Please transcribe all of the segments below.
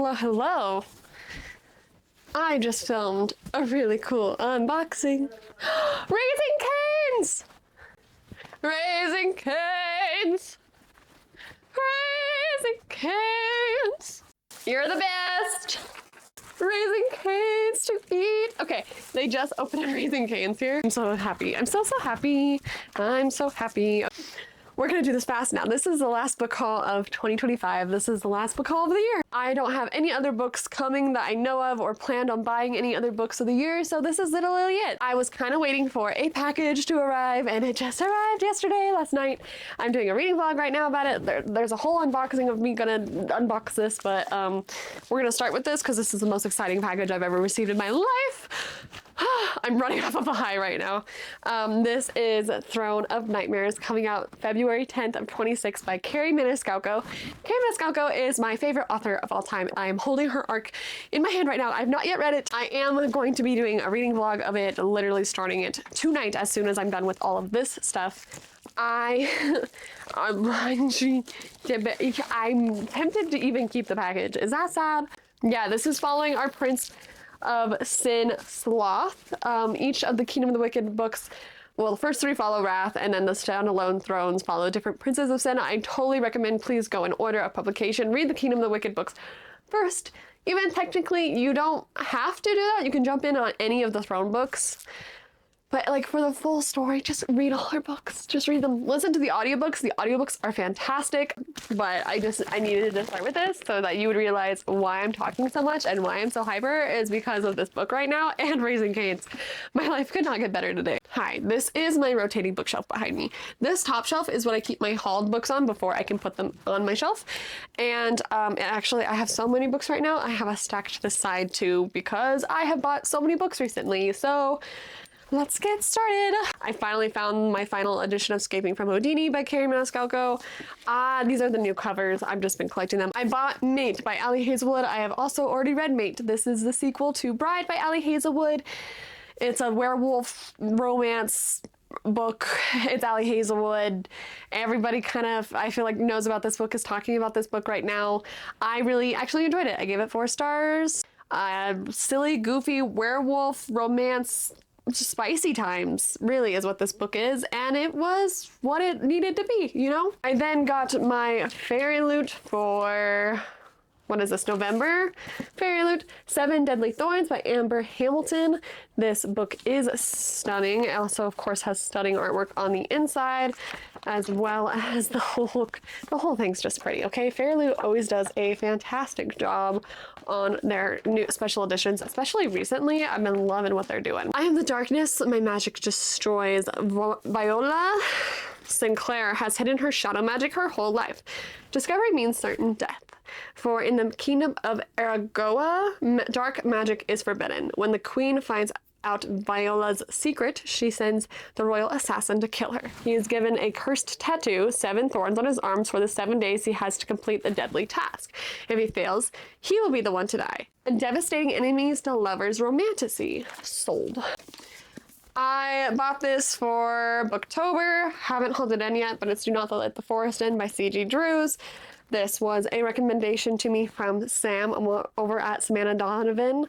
hello, hello. I just filmed a really cool unboxing. Raising Cane's! Raising Cane's! Raising Cane's! You're the best! Raising Cane's to eat. Okay, they just opened a Raising Cane's here. I'm so happy. I'm so happy. I'm so happy. We're gonna do this fast now. This is the last book haul of 2025. This is the last book haul of the year. I don't have any other books coming that I know of or planned on buying any other books of the year, so this is literally it. I was kind of waiting for a package to arrive, and it just arrived yesterday, last night. I'm doing a reading vlog right now about it. There's a whole unboxing of me gonna unbox this, but we're gonna start with this because this is the most exciting package I've ever received in my life. I'm running off of a high right now. This is Throne of Nightmares, coming out February 10th of 26 by Carrie Maniscalco. Carrie Maniscalco is my favorite author of all time. I am holding her arc in my hand right now. I've not yet read it. I am going to be doing a reading vlog of it, literally starting it tonight as soon as I'm done with all of this stuff. I'm tempted to even keep the package. Is that sad? Yeah, this is following our Prince of Sin Sloth. Each of the Kingdom of the Wicked books, well, the first three follow Wrath, and then the standalone thrones follow different princes of sin. I totally recommend please go in order of publication. Read the Kingdom of the Wicked books first. Even technically, you don't have to do that. You can jump in on any of the throne books. But like for the full story, just read all her books. Just read them. Listen to the audiobooks. The audiobooks are fantastic. But I needed to start with this so that you would realize why I'm talking so much and why I'm so hyper is because of this book right now and Raising Cane's. My life could not get better today. Hi, this is my rotating bookshelf behind me. This top shelf is what I keep my hauled books on before I can put them on my shelf. And actually I have so many books right now. I have a stack to the side too because I have bought so many books recently. So let's get started. I finally found my final edition of Escaping from Houdini by Carrie Maniscalco. These are the new covers. I've just been collecting them. I bought Mate by Ali Hazelwood. I have also already read Mate. This is the sequel to Bride by Ali Hazelwood. It's a werewolf romance book. It's Ali Hazelwood. Everybody kind of, I feel like, knows about this book, is talking about this book right now. I really actually enjoyed it. I gave it 4 stars. Silly, goofy werewolf romance, spicy times really is what this book is, and it was what it needed to be, you know? I then got my Fairy Loot for, what is this, November? Fairy Loot, 7 Deadly Thorns by Amber Hamilton. This book is stunning. It also, of course, has stunning artwork on the inside, as well as the whole thing's just pretty, okay? Fairy Loot always does a fantastic job on their new special editions, especially recently. I've been loving what they're doing. I am the darkness, my magic destroys. Viola Sinclair has hidden her shadow magic her whole life. Discovery means certain death. For in the kingdom of Aragoa, dark magic is forbidden. When the queen finds out Viola's secret, she sends the royal assassin to kill her. He is given a cursed tattoo, 7 thorns on his arms for the 7 days he has to complete the deadly task. If he fails, he will be the one to die. And devastating enemies to lovers' romantasy. Sold. I bought this for Booktober. Haven't hauled it in yet, but it's Do Not Let the Forest In by C.G. Drews. This was a recommendation to me from Sam over at Samantha Donovan.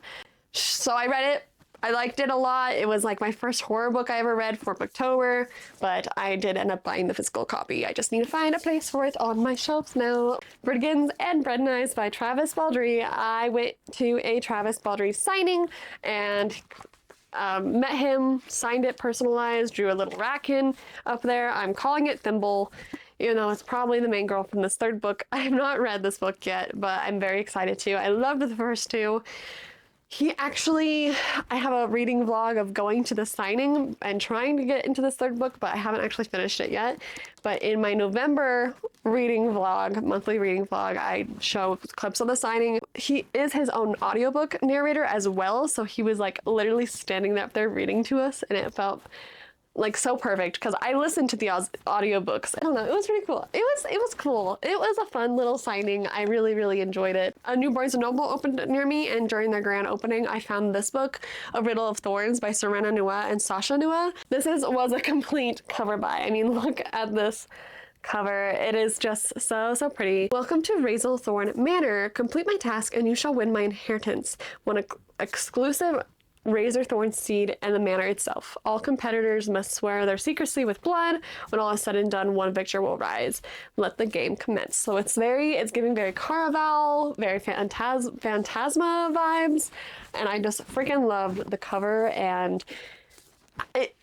So I read it. I liked it a lot. It was like my first horror book I ever read for Booktober, but I did end up buying the physical copy. I just need to find a place for it on my shelves now. Brigands and Bread and Eyes by Travis Baldree. I went to a Travis Baldree signing and met him, signed it personalized, drew a little raccoon up there. I'm calling it Thimble, even though it's probably the main girl from this 3rd book. I have not read this book yet, but I'm very excited to. I loved the first 2. I have a reading vlog of going to the signing and trying to get into this 3rd book, but I haven't actually finished it yet. But in my November reading vlog, monthly reading vlog, I show clips of the signing. He is his own audiobook narrator as well, so he was like literally standing up there reading to us, and it felt like so perfect because I listened to the audiobooks. I don't know, it was pretty cool. It was cool. It was a fun little signing. I really enjoyed it. A new Barnes & Noble opened near me, and during their grand opening I found this book, A Riddle of Thorns by Serena Nua and Sasha Nua. This was a complete cover buy. I mean, look at this cover. It is just so, so pretty. Welcome to Razelthorn Manor. Complete my task and you shall win my inheritance. One exclusive Razorthorn seed and the manor itself. All competitors must swear their secrecy with blood. When all is said and done, one victor will rise. Let the game commence. So it's giving very Caraval, very Phantasma vibes, and I just freaking loved the cover, and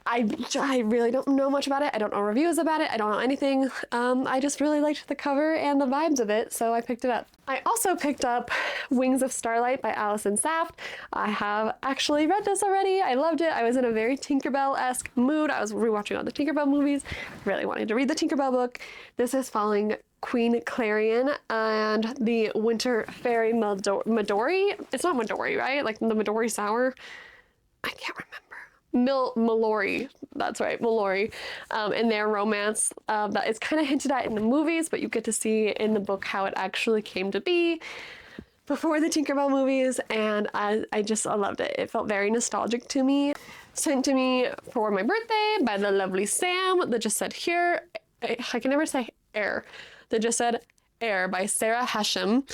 I really don't know much about it. I don't know reviews about it. I don't know anything. I just really liked the cover and the vibes of it, so I picked it up. I also picked up Wings of Starlight by Alison Saft. I have actually read this already. I loved it. I was in a very Tinkerbell-esque mood. I was rewatching all the Tinkerbell movies, really wanted to read the Tinkerbell book. This is following Queen Clarion and the Winter Fairy Midori. It's not Midori, right? Like the Midori Sour. I can't remember. Mallory, that's right, Mallory, and their romance that is kind of hinted at in the movies, but you get to see in the book how it actually came to be before the Tinkerbell movies, and I loved it. It felt very nostalgic to me. Sent to me for my birthday by the lovely Sam, that just said here, I can never say air, that just said Air by Sarah Hashem.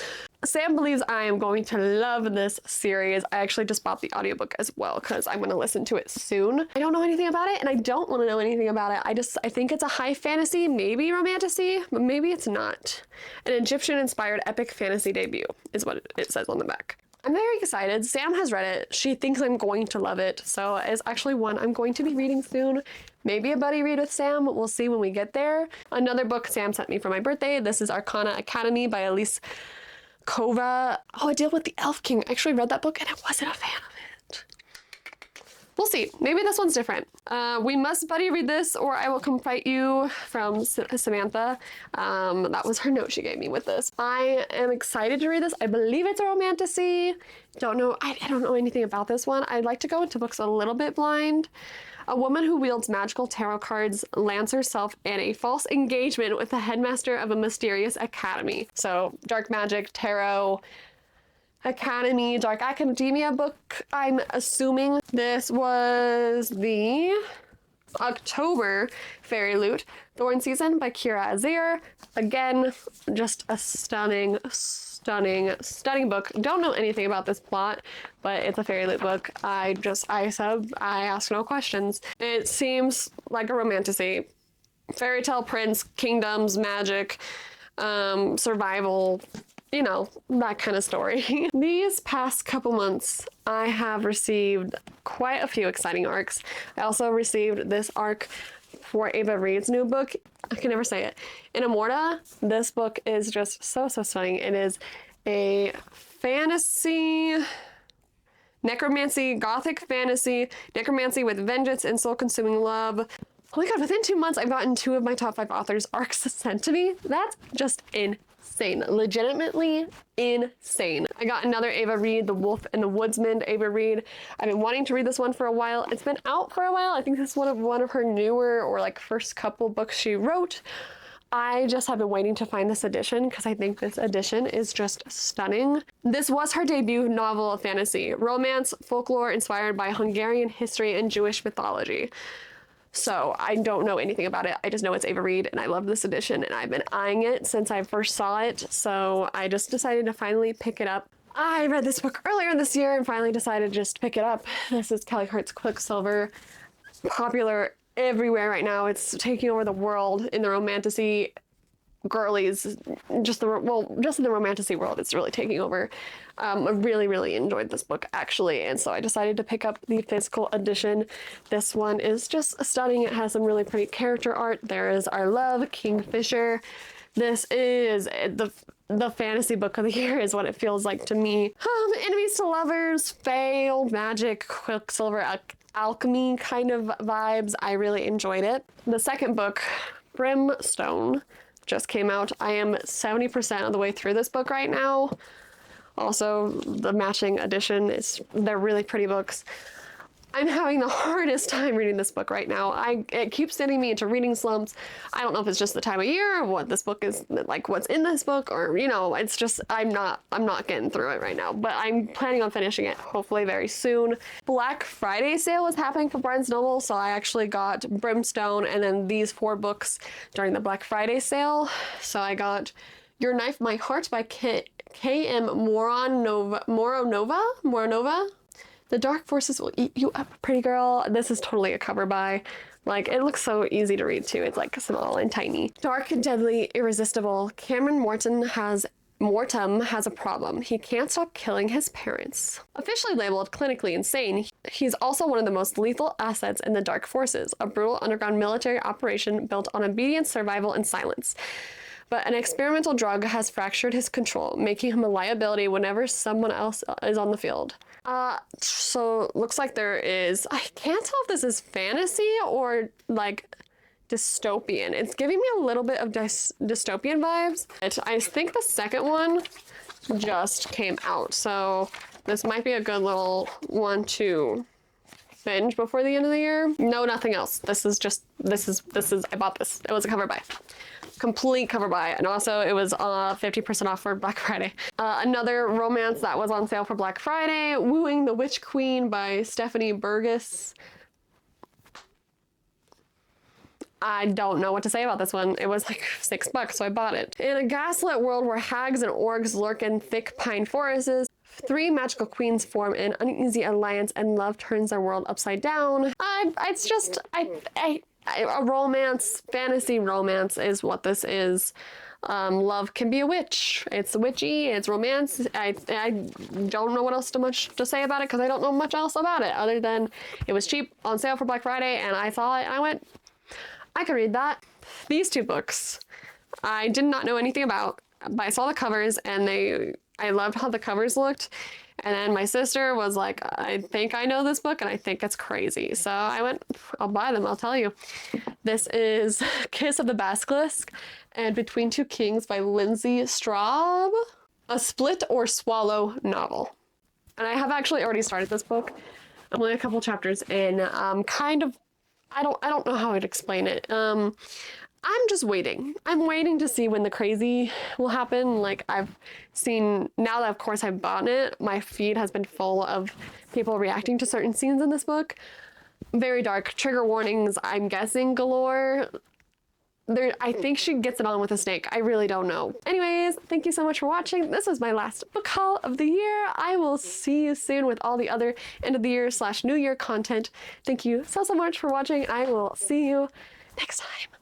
Sam believes I am going to love this series. I actually just bought the audiobook as well because I'm going to listen to it soon. I don't know anything about it and I don't want to know anything about it. I think it's a high fantasy, maybe romantasy, but maybe it's not. An Egyptian-inspired epic fantasy debut is what it says on the back. I'm very excited. Sam has read it. She thinks I'm going to love it. So it's actually one I'm going to be reading soon. Maybe a buddy read with Sam. We'll see when we get there. Another book Sam sent me for my birthday. This is Arcana Academy by Elise Kova. Oh, I deal with the Elf King. I actually read that book and I wasn't a fan of it. We'll see. Maybe this one's different. We must buddy read this or I will come fight you from Samantha. That was her note she gave me with this. I am excited to read this. I believe it's a romantasy. Don't know. I don't know anything about this one. I'd like to go into books a little bit blind. A woman who wields magical tarot cards lands herself in a false engagement with the headmaster of a mysterious academy. So dark magic, tarot, academy, dark academia book, I'm assuming. This was the October Fairy Loot Thorn Season by Kira Azir. Again, just a stunning book. Don't know anything about this plot, but it's a fairy loot book. I ask no questions. It seems like a romantasy. Fairy tale prince, kingdoms, magic, survival, you know, that kind of story. These past couple months, I have received quite a few exciting arcs. I also received this arc for Ava Reid's new book. I can never say it. In Amorta, this book is just so stunning. It is a fantasy, necromancy, gothic fantasy, necromancy with vengeance and soul-consuming love. Oh my god, within 2 months, I've gotten 2 of my top 5 authors' arcs sent to me. That's just insane. Legitimately insane. I got another Ava Reid, The Wolf and the Woodsman, Ava Reid. I've been wanting to read this one for a while. It's been out for a while. I think this is one of her newer or like first couple books she wrote. I just have been waiting to find this edition because I think this edition is just stunning. This was her debut novel of fantasy, romance, folklore inspired by Hungarian history and Jewish mythology. So I don't know anything about it. I just know it's Ava Reid and I love this edition and I've been eyeing it since I first saw it. So I just decided to finally pick it up. I read this book earlier this year and finally decided just to pick it up. This is Kelly Hart's Quicksilver. Popular everywhere right now. It's taking over the world in the romantasy girlies, just in the romantasy world, it's really taking over. I really enjoyed this book actually, and so I decided to pick up the physical edition. This one is just stunning. It has some really pretty character art. There is our love, Kingfisher. This is the fantasy book of the year is what it feels like to me. Enemies to lovers, fae, old magic, Quicksilver, alchemy kind of vibes. I really enjoyed it. The second book, Brimstone, just came out. I am 70% of the way through this book right now. Also, the matching edition they're really pretty books. I'm having the hardest time reading this book right now. It keeps sending me into reading slumps. I don't know if it's just the time of year, or what this book is like, what's in this book, or you know, it's just I'm not getting through it right now. But I'm planning on finishing it hopefully very soon. Black Friday sale was happening for Barnes Noble, so I actually got Brimstone and then these 4 books during the Black Friday sale. So I got Your Knife, My Heart by K.M. Moronova. The Dark Forces Will Eat You Up, Pretty Girl. This is totally a cover buy. Like, it looks so easy to read too. It's like small and tiny. Dark, Deadly, Irresistible. Cameron Morton has a problem. He can't stop killing his parents. Officially labeled clinically insane, he's also one of the most lethal assets in the Dark Forces, a brutal underground military operation built on obedience, survival, and silence. But an experimental drug has fractured his control, making him a liability whenever someone else is on the field. So looks like there is, I can't tell if this is fantasy or like dystopian. It's giving me a little bit of dystopian vibes. I think the second one just came out, so this might be a good little one to binge before the end of the year. No, nothing else. This is, I bought this. It was a cover buy. Complete cover buy, and also it was 50% off for Black Friday. Another romance that was on sale for Black Friday, Wooing the Witch Queen by Stephanie Burgess. I don't know what to say about this one. It was like $6, so I bought it. In a gaslit world where hags and orcs lurk in thick pine forests, 3 magical queens form an uneasy alliance and love turns their world upside down. It's just, a romance, fantasy romance is what this is. Love can be a witch. It's witchy, it's romance. I don't know what else much to say about it because I don't know much else about it other than it was cheap on sale for Black Friday and I saw it and I went, I could read that. These 2 books I did not know anything about, but I saw the covers and I loved how the covers looked. And then my sister was like, I think I know this book and I think it's crazy. So I went, I'll buy them, I'll tell you. This is Kiss of the Basilisk and Between Two Kings by Lindsay Straub. A split or swallow novel. And I have actually already started this book. I'm only a couple chapters in. Kind of, I don't know how I'd explain it. I'm just waiting. I'm waiting to see when the crazy will happen. Like I've seen, now that of course I've bought it, my feed has been full of people reacting to certain scenes in this book. Very dark, trigger warnings, I'm guessing galore. I think she gets it on with a snake. I really don't know. Anyways, thank you so much for watching. This was my last book haul of the year. I will see you soon with all the other end of the year / new year content. Thank you so much for watching. I will see you next time.